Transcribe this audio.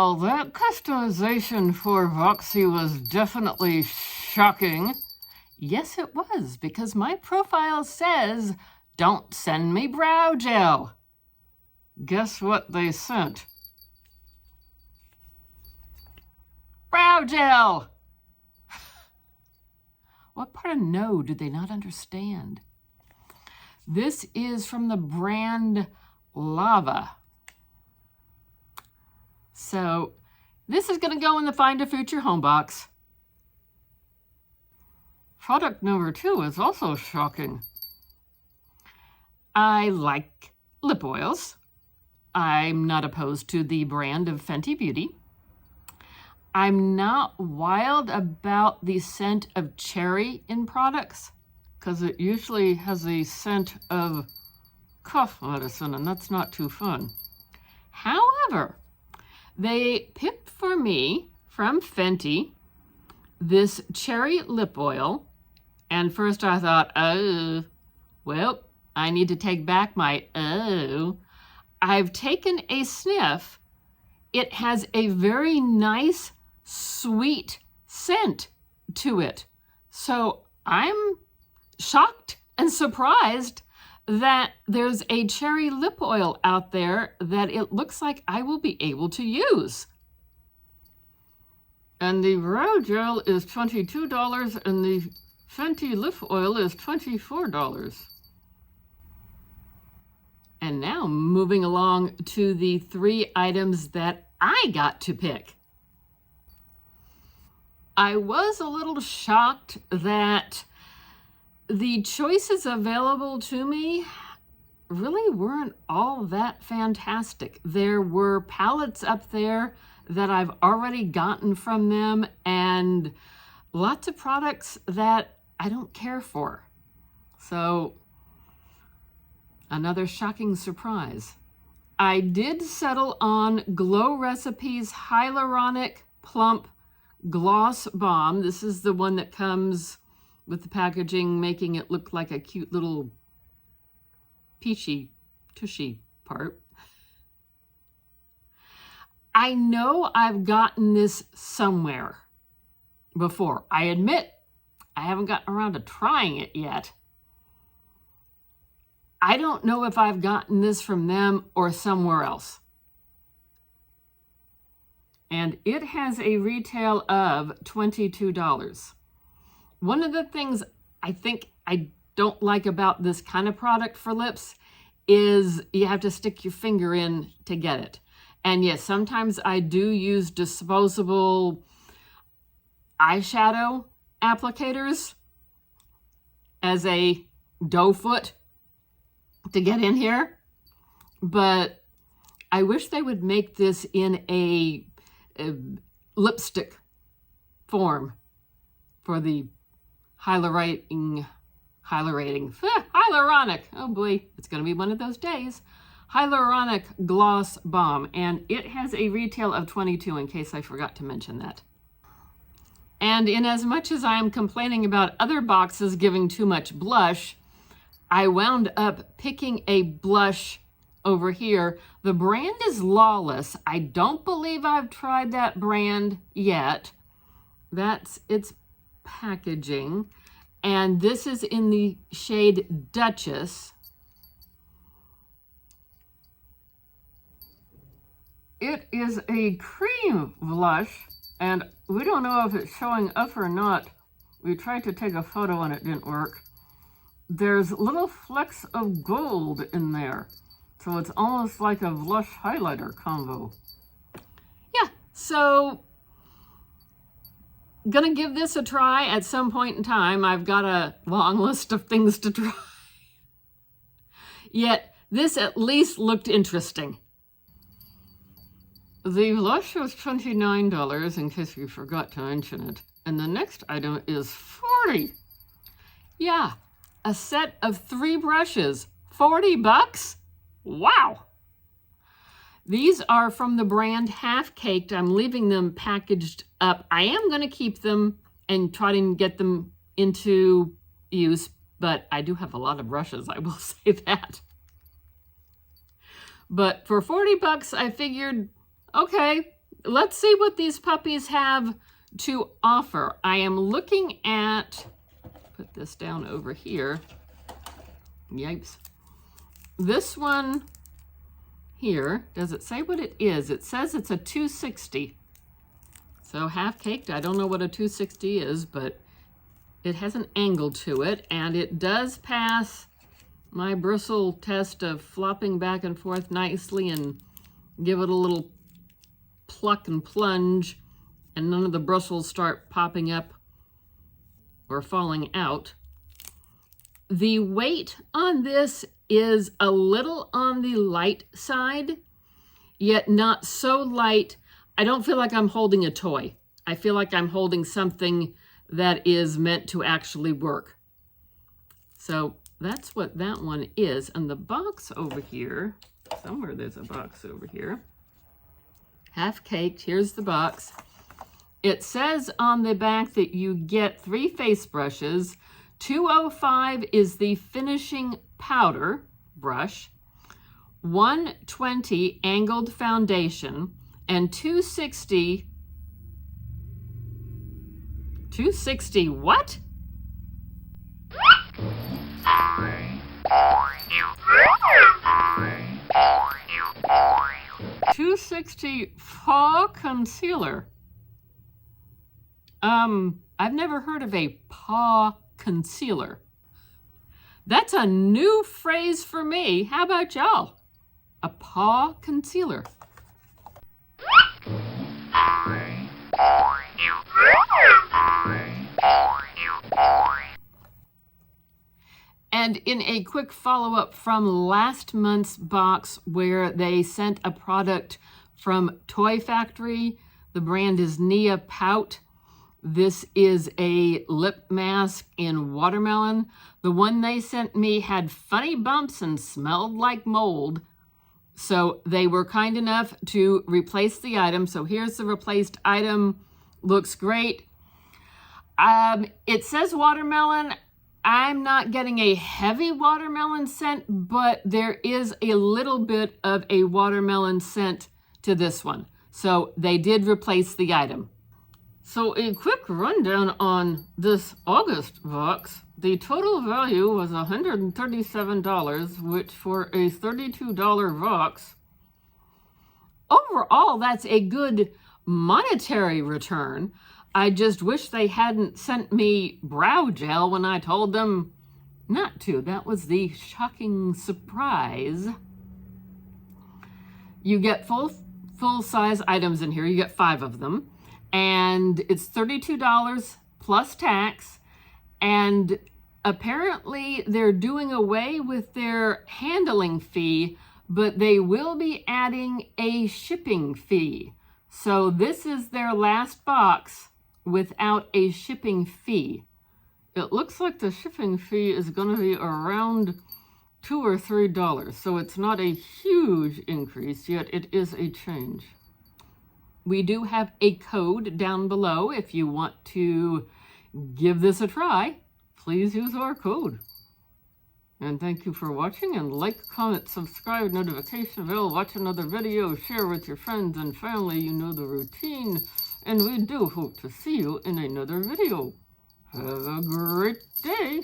Well, that customization for Voxy was definitely shocking. Yes, it was, because my profile says, "Don't send me brow gel." Guess what they sent? Brow gel! What part of no do they not understand? This is from the brand Lava. So this is going to go in the Find a Future home box. Product number 2 is also shocking. I like lip oils. I'm not opposed to the brand of Fenty Beauty. I'm not wild about the scent of cherry in products because it usually has a scent of cough medicine, and that's not too fun. However, they picked for me from Fenty this cherry lip oil, and first I thought, oh, well, I need to take back my oh. I've taken a sniff. It has a very nice, sweet scent to it. So I'm shocked and surprised that there's a cherry lip oil out there that it looks like I will be able to use. And the brow gel is $22 and the Fenty lip oil is $24. And now moving along to the 3 items that I got to pick. I was a little shocked that the choices available to me really weren't all that fantastic. There were palettes up there that I've already gotten from them and lots of products that I don't care for. So another shocking surprise. I did settle on Glow Recipes Hyaluronic Plump Gloss Balm. This is the one that comes with the packaging, making it look like a cute little peachy, tushy part. I know I've gotten this somewhere before. I admit I haven't gotten around to trying it yet. I don't know if I've gotten this from them or somewhere else. And it has a retail of $22. One of the things I think I don't like about this kind of product for lips is you have to stick your finger in to get it. And yes, sometimes I do use disposable eyeshadow applicators as a doe foot to get in here, but I wish they would make this in a lipstick form for the hyaluronic, oh boy, it's going to be one of those days, hyaluronic gloss balm, and it has a retail of $22 in case I forgot to mention that. And in as much as I am complaining about other boxes giving too much blush, I wound up picking a blush over here. The brand is Lawless. I don't believe I've tried that brand yet. That's its packaging. And this is in the shade Duchess. It is a cream blush, and we don't know if it's showing up or not. We tried to take a photo and it didn't work. There's little flecks of gold in there. So it's almost like a blush highlighter combo. Yeah, so gonna give this a try at some point in time. I've got a long list of things to try. Yet this at least looked interesting. The blush was $29 in case we forgot to mention it. And the next item is $40. Yeah, a set of 3 brushes, $40? Wow. These are from the brand Half Caked. I'm leaving them packaged up. I am going to keep them and try to get them into use, but I do have a lot of brushes, I will say that. But for $40, I figured, okay, let's see what these puppies have to offer. I am looking at, put this down over here. Yipes. This one here, does it say what it is? It says it's a 260. So half-caked, I don't know what a 260 is, but it has an angle to it, and it does pass my bristle test of flopping back and forth nicely and give it a little pluck and plunge, and none of the bristles start popping up or falling out. The weight on this is a little on the light side, yet not so light. I don't feel like I'm holding a toy. I feel like I'm holding something that is meant to actually work. So that's what that one is. And the box over here, somewhere there's a box over here. Half caked, here's the box. It says on the back that you get 3 face brushes. $205 is the finishing powder brush, $120 angled foundation, and $260 what? $260 paw concealer. I've never heard of a paw concealer. That's a new phrase for me. How about y'all? A paw concealer. And in a quick follow-up from last month's box where they sent a product from Toy Factory, the brand is Nia Pout. This is a lip mask in watermelon. The one they sent me had funny bumps and smelled like mold. So they were kind enough to replace the item. So here's the replaced item. Looks great. It says watermelon. I'm not getting a heavy watermelon scent, but there is a little bit of a watermelon scent to this one. So they did replace the item. So a quick rundown on this August box. The total value was $137, which for a $32 box, overall, that's a good monetary return. I just wish they hadn't sent me brow gel when I told them not to. That was the shocking surprise. You get full-size items in here. You get 5 of them. And it's $32 plus tax. And apparently they're doing away with their handling fee, but they will be adding a shipping fee. So this is their last box without a shipping fee. It looks like the shipping fee is going to be around $2 or $3. So it's not a huge increase, yet it is a change. We do have a code down below. If you want to give this a try, please use our code. And thank you for watching, and like, comment, subscribe, notification bell, watch another video, share with your friends and family. You know the routine, and we do hope to see you in another video. Have a great day.